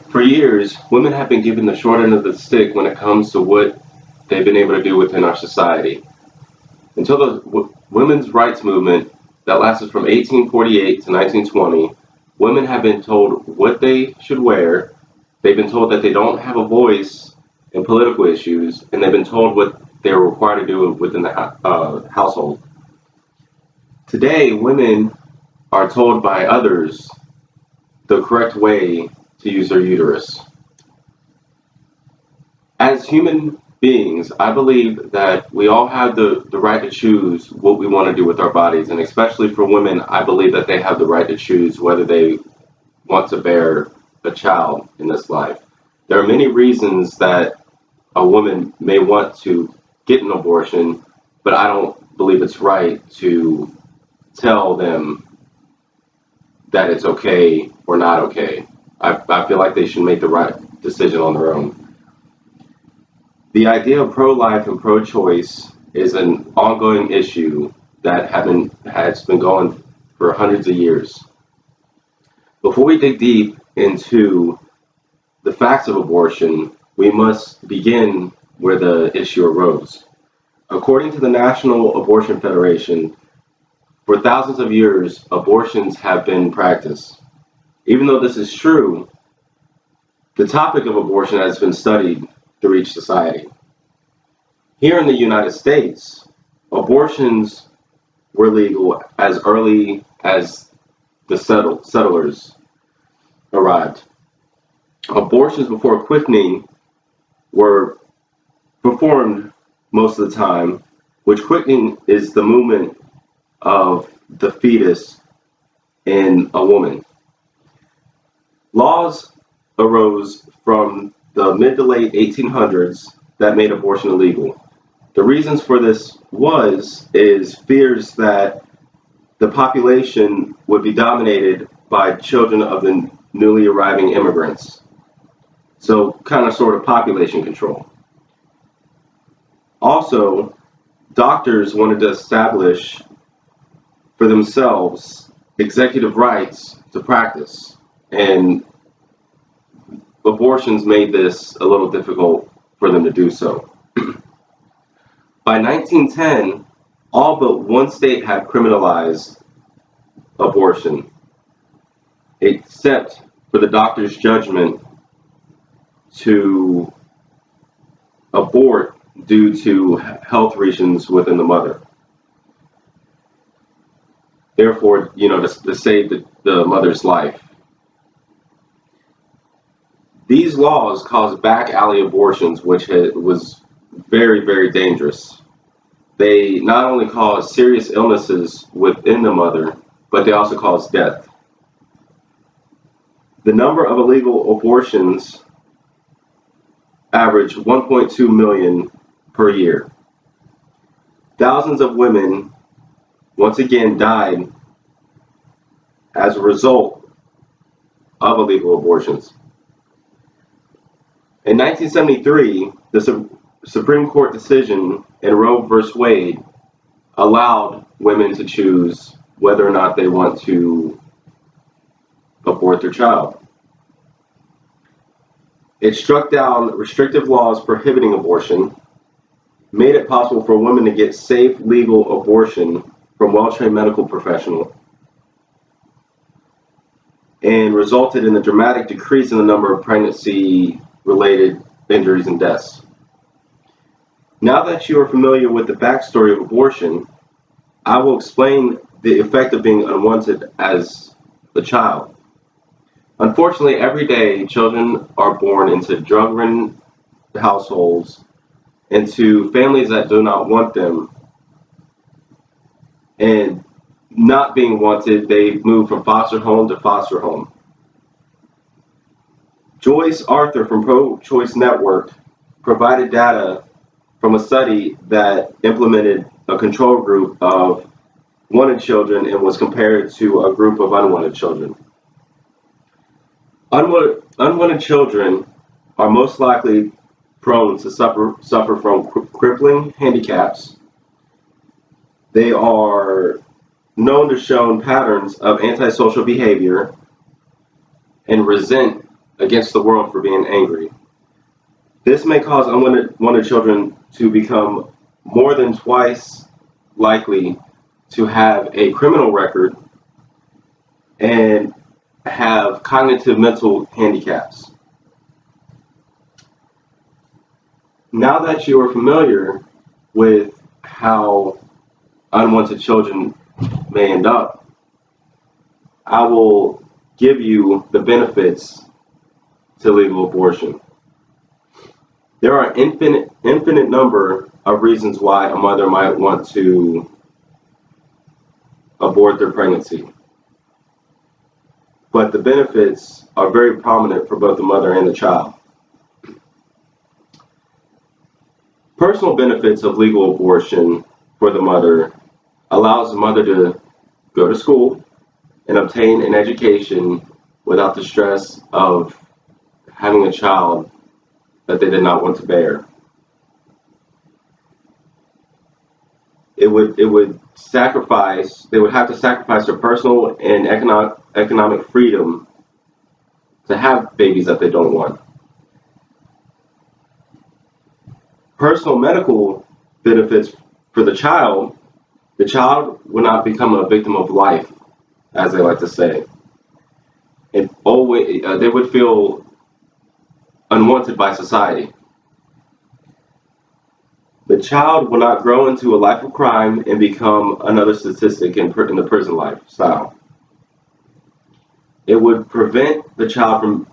For years, women have been given the short end of the stick when it comes to what they've been able to do within our society. Until the women's rights movement that lasted from 1848 to 1920, women have been told what they should wear, they've been told that they don't have a voice in political issues, and they've been told what they're required to do within the household. Today, women are told by others the correct way to use their uterus. As human beings, I believe that we all have the right to choose what we want to do with our bodies, and especially for women, I believe that they have the right to choose whether they want to bear a child in this life. There are many reasons that a woman may want to get an abortion, but I don't believe it's right to tell them that it's okay or not okay. I feel like they should make the right decision on their own. The idea of pro-life and pro-choice is an ongoing issue that has been going for hundreds of years. Before we dig deep into the facts of abortion, we must begin where the issue arose. According to the National Abortion Federation, for thousands of years, abortions have been practiced. Even though this is true, the topic of abortion has been studied through each society. Here in the United States, abortions were legal as early as the settlers arrived. Abortions before quickening were performed most of the time, which quickening is the movement of the fetus in a woman. Laws arose from the mid to late 1800s that made abortion illegal. The reasons for this is fears that the population would be dominated by children of the newly arriving immigrants. So kind of sort of population control. Also, doctors wanted to establish for themselves executive rights to practice, and abortions made this a little difficult for them to do so. By 1910, all but one state had criminalized abortion, except for the doctor's judgment to abort due to health reasons within the mother. Therefore, to save the mother's life. These laws caused back alley abortions, which was very, very dangerous. They not only caused serious illnesses within the mother, but they also caused death. The number of illegal abortions averaged 1.2 million per year. Thousands of women once again died as a result of illegal abortions. In 1973, the Supreme Court decision in Roe v. Wade allowed women to choose whether or not they want to abort their child. It struck down restrictive laws prohibiting abortion, made it possible for women to get safe, legal abortion from well-trained medical professionals, and resulted in a dramatic decrease in the number of pregnancy-related injuries and deaths. Now that you are familiar with the backstory of abortion, I will explain the effect of being unwanted as a child. Unfortunately, every day, children are born into drug-ridden households, into families that do not want them, and not being wanted, they move from foster home to foster home. Joyce Arthur from Pro-Choice Network provided data from a study that implemented a control group of wanted children and was compared to a group of unwanted children. Unwanted children are most likely prone to suffer from crippling handicaps. They are known to show patterns of antisocial behavior and resent against the world for being angry. This may cause unwanted children to become more than twice likely to have a criminal record and have cognitive mental handicaps. Now that you are familiar with how unwanted children may end up, I will give you the benefits to legal abortion. There are infinite number of reasons why a mother might want to abort their pregnancy, but the benefits are very prominent for both the mother and the child. Personal benefits of legal abortion for the mother allows the mother to go to school and obtain an education without the stress of having a child that they did not want to bear. They would have to sacrifice their personal and economic freedom to have babies that they don't want. Personal medical benefits for the child will not become a victim of life, as they like to say. And always, they would feel unwanted by society. The child will not grow into a life of crime and become another statistic in the prison lifestyle. It would prevent the child from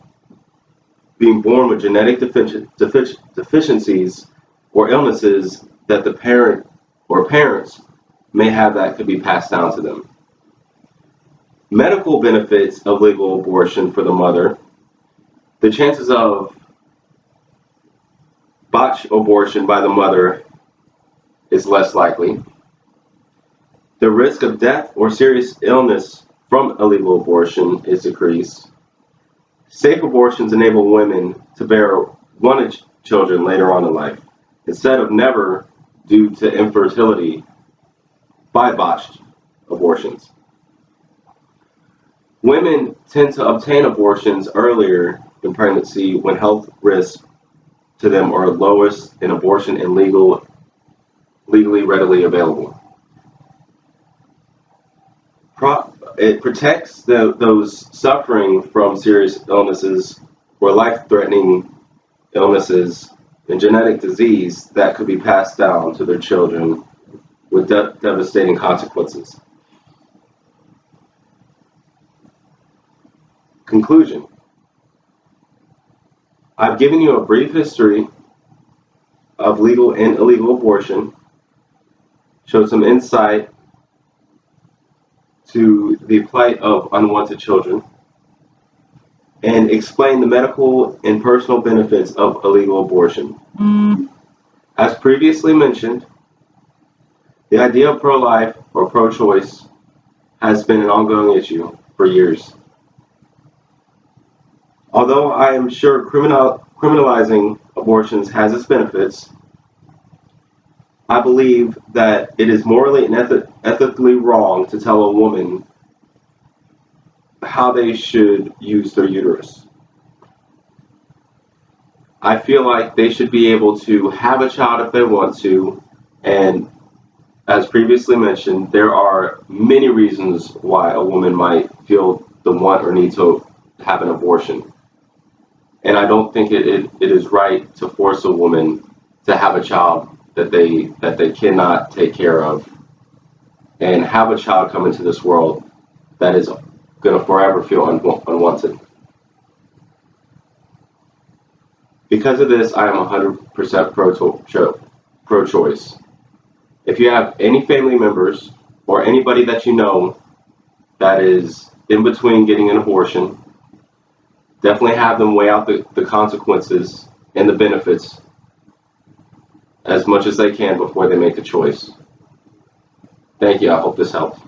being born with genetic deficiencies or illnesses that the parent or parents may have that could be passed down to them. Medical benefits of legal abortion for the mother: the chances of botched abortion by the mother is less likely. The risk of death or serious illness from illegal abortion is decreased. Safe abortions enable women to bear wanted children later on in life, instead of never due to infertility by botched abortions. Women tend to obtain abortions earlier in pregnancy when health risks to them are lowest in abortion and legally readily available. It protects those suffering from serious illnesses or life-threatening illnesses and genetic disease that could be passed down to their children with devastating consequences. Conclusion. I've given you a brief history of legal and illegal abortion, showed some insight to the plight of unwanted children, and explained the medical and personal benefits of illegal abortion. As previously mentioned, the idea of pro-life or pro-choice has been an ongoing issue for years. Although I am sure criminalizing abortions has its benefits, I believe that it is morally and ethically wrong to tell a woman how they should use their uterus. I feel like they should be able to have a child if they want to, and as previously mentioned, there are many reasons why a woman might feel the want or need to have an abortion. And I don't think it is right to force a woman to have a child that they cannot take care of, and have a child come into this world that is going to forever feel unwanted. Because of this, I am 100% pro-choice. If you have any family members or anybody that you know that is in between getting an abortion, definitely have them weigh out the consequences and the benefits as much as they can before they make a choice. Thank you. I hope this helped.